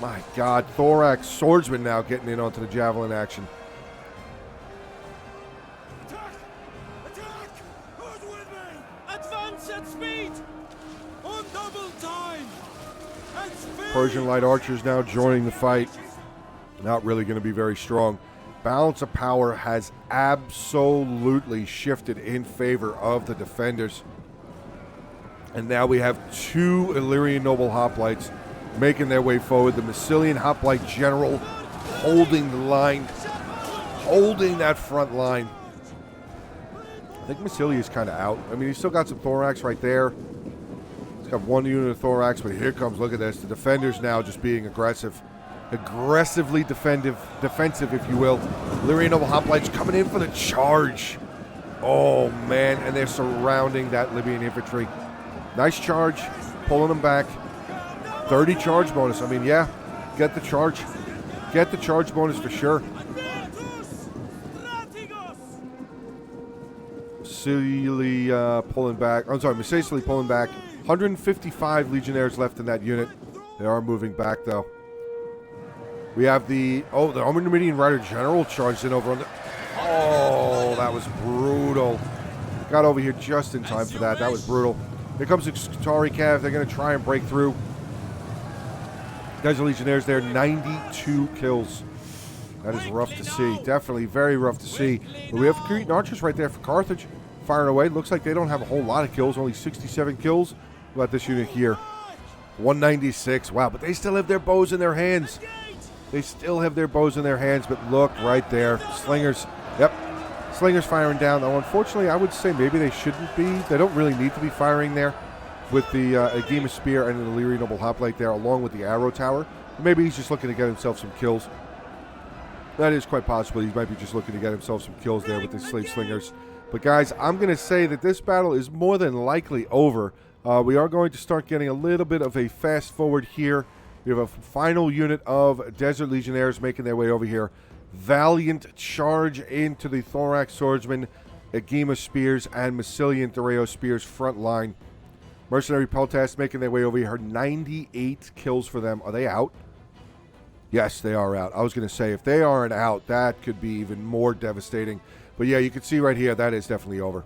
My God, Thorax Swordsman now getting in onto the Javelin action.
Attack! Attack! Who's with me? Advance at speed! On double time!
Persian light archers now joining the fight. Not really going to be very strong. Balance of power has absolutely shifted in favor of the defenders. And now we have two Illyrian Noble Hoplites making their way forward. The Massilian Hoplite General holding the line, holding that front line. I think Massilia is kind of out. I mean, he's still got some thorax right there. He's got one unit of thorax, but here comes, look at this. The defenders now just being aggressive. Aggressively defensive, if you will. Illyrian Noble Hoplites coming in for the charge. Oh, man, and they're surrounding that Libyan infantry. Nice charge, pulling them back. 30 charge bonus. I mean, yeah, get the charge. Get the charge bonus for sure. Massili pulling back. I'm sorry, Massili pulling back. 155 Legionnaires left in that unit. They are moving back, though. We have the Numidian Rider General charged in over on the... Oh, that was brutal. Got over here just in time for that. That was brutal. Here comes the Skutari Cav. They're going to try and break through. Guys, the Legionnaires there, 92 kills. That is rough to see. Definitely very rough to see. But we have Cretan Archers right there for Carthage. Firing away. Looks like they don't have a whole lot of kills. Only 67 kills. What about this unit here? 196. Wow, but they still have their bows in their hands. They still have their bows in their hands, but look right there. Slingers. Yep. Slingers firing down. Now, unfortunately, I would say maybe they shouldn't be. They don't really need to be firing there with the Agema Spear and the Illyrian Noble Hoplite there, along with the Arrow Tower. Maybe he's just looking to get himself some kills. That is quite possible. He might be just looking to get himself some kills there with the Slave Slingers. But, guys, I'm going to say that this battle is more than likely over. We are going to start getting a little bit of a fast forward here. We have a final unit of Desert Legionnaires making their way over here. Valiant charge into the Thorax Swordsman, Agema Spears, and Massilian Thoreo Spears front line. Mercenary Peltas making their way over here. 98 kills for them. Are they out? Yes, they are out. I was going to say, if they aren't out, that could be even more devastating. But yeah, you can see right here, that is definitely over.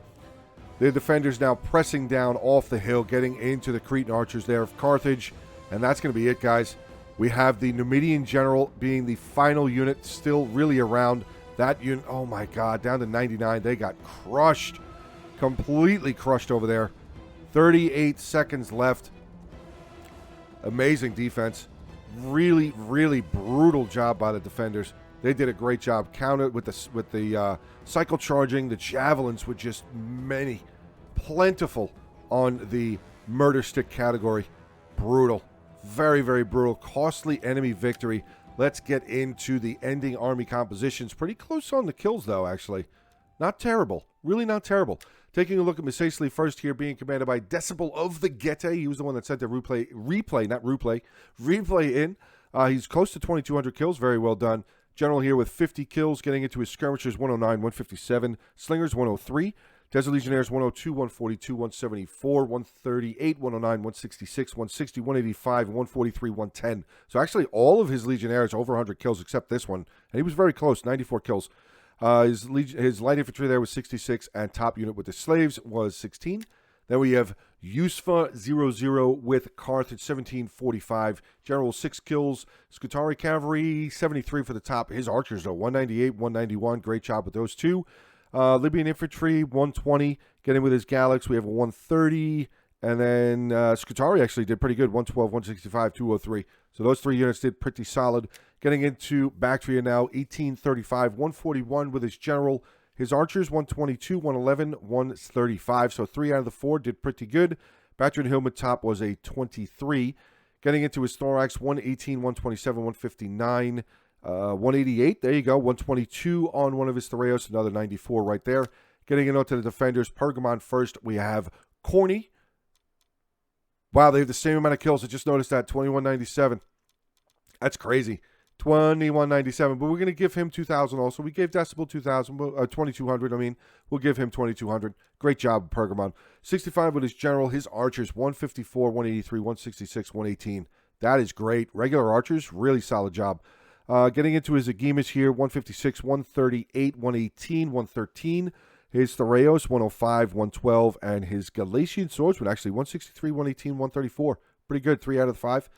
The defenders now pressing down off the hill, getting into the Cretan Archers there of Carthage. And that's going to be it, guys. We have the Numidian General being the final unit still really around. That unit, oh my God, down to 99. They got crushed. Completely crushed over there. 38 seconds left. Amazing defense. Really, really brutal job by the defenders. They did a great job. Countered with the cycle charging. The javelins were just plentiful on the murder stick category. Brutal. Very, very brutal. Costly enemy victory. Let's get into the ending army compositions. Pretty close on the kills, though, actually. Not terrible. Really not terrible. Taking a look at Massili first here, being commanded by Decibel of the Getae. He was the one that sent the replay in. He's close to 2,200 kills. Very well done. General here with 50 kills, getting into his skirmishers, 109, 157. Slingers, 103. Desert Legionnaires, 102, 142, 174, 138, 109, 166, 160, 185, 143, 110. So actually all of his Legionnaires over 100 kills except this one. And he was very close, 94 kills. His light infantry there was 66, and top unit with the slaves was 16. Then we have Yusfa 00 with Carthage, 1745. General, 6 kills. Skutari Cavalry, 73 for the top. His archers, though, 198, 191. Great job with those two. Libyan Infantry, 120. Getting with his Galax, we have a 130. And then Skutari actually did pretty good, 112, 165, 203. So those three units did pretty solid. Getting into Bactria now, 1835, 141 with his General. His archers, 122, 111, 135. So 3 out of the 4 did pretty good. Bactria and Hillman top was a 23. Getting into his Thorax, 118, 127, 159. 188, there you go, 122 on one of his Thoreos, another 94 right there. Getting into the defenders, Pergamon first, we have Corny. Wow, they have the same amount of kills. I just noticed that, 2197. That's crazy. 2197, but we're going to give him 2,000 also. We gave Decibel 2,000, 2,200, I mean. We'll give him 2,200. Great job, Pergamon. 65 with his General, his archers, 154, 183, 166, 118. That is great. Regular archers, really solid job. Getting into his Agemas here, 156, 138, 118, 113. His Thoreos, 105, 112. And his Galatian Swordsman, actually, 163, 118, 134. Pretty good, 3 out of the 5.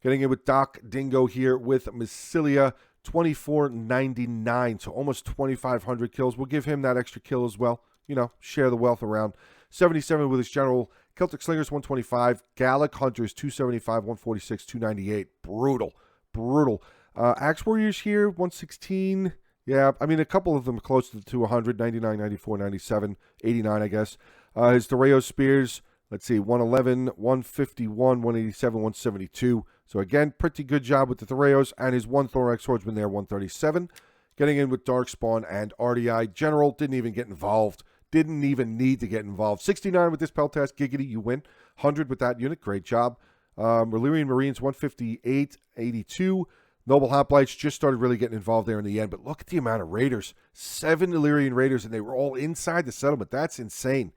Getting in with Doc Dingo here with Massilia, 2499, so almost 2,500 kills. We'll give him that extra kill as well. You know, share the wealth around. 77 with his general. Celtic Slingers, 125. Gallic Hunters, 275, 146, 298. Brutal. Brutal. Axe Warriors here, 116. Yeah, I mean, a couple of them are close to 100, 99, 94, 97, 89, I guess. His Doreo Spears, let's see, 111, 151, 187, 172. So again, pretty good job with the Thoreos, and his one Thorax Swordsman there, 137. Getting in with Darkspawn and RDI. General didn't even get involved. Didn't even need to get involved. 69 with this Peltas. Giggity, you win. 100 with that unit. Great job. Valyrian Marines, 158, 82. Noble Hoplites just started really getting involved there in the end. But look at the amount of Raiders. 7 Illyrian Raiders, and they were all inside the settlement. That's insane.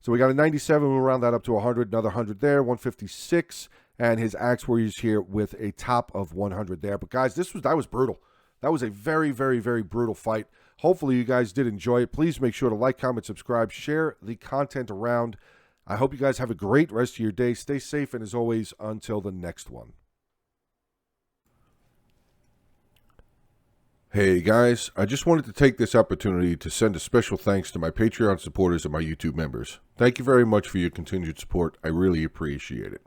So we got a 97. We'll round that up to 100. Another 100 there. 156. And his Axe Warriors here with a top of 100 there. But guys, that was brutal. That was a very, very, very brutal fight. Hopefully you guys did enjoy it. Please make sure to like, comment, subscribe, share the content around. I hope you guys have a great rest of your day. Stay safe, and as always, until the next one. Hey guys, I just wanted to take this opportunity to send a special thanks to my Patreon supporters and my YouTube members. Thank you very much for your continued support. I really appreciate it.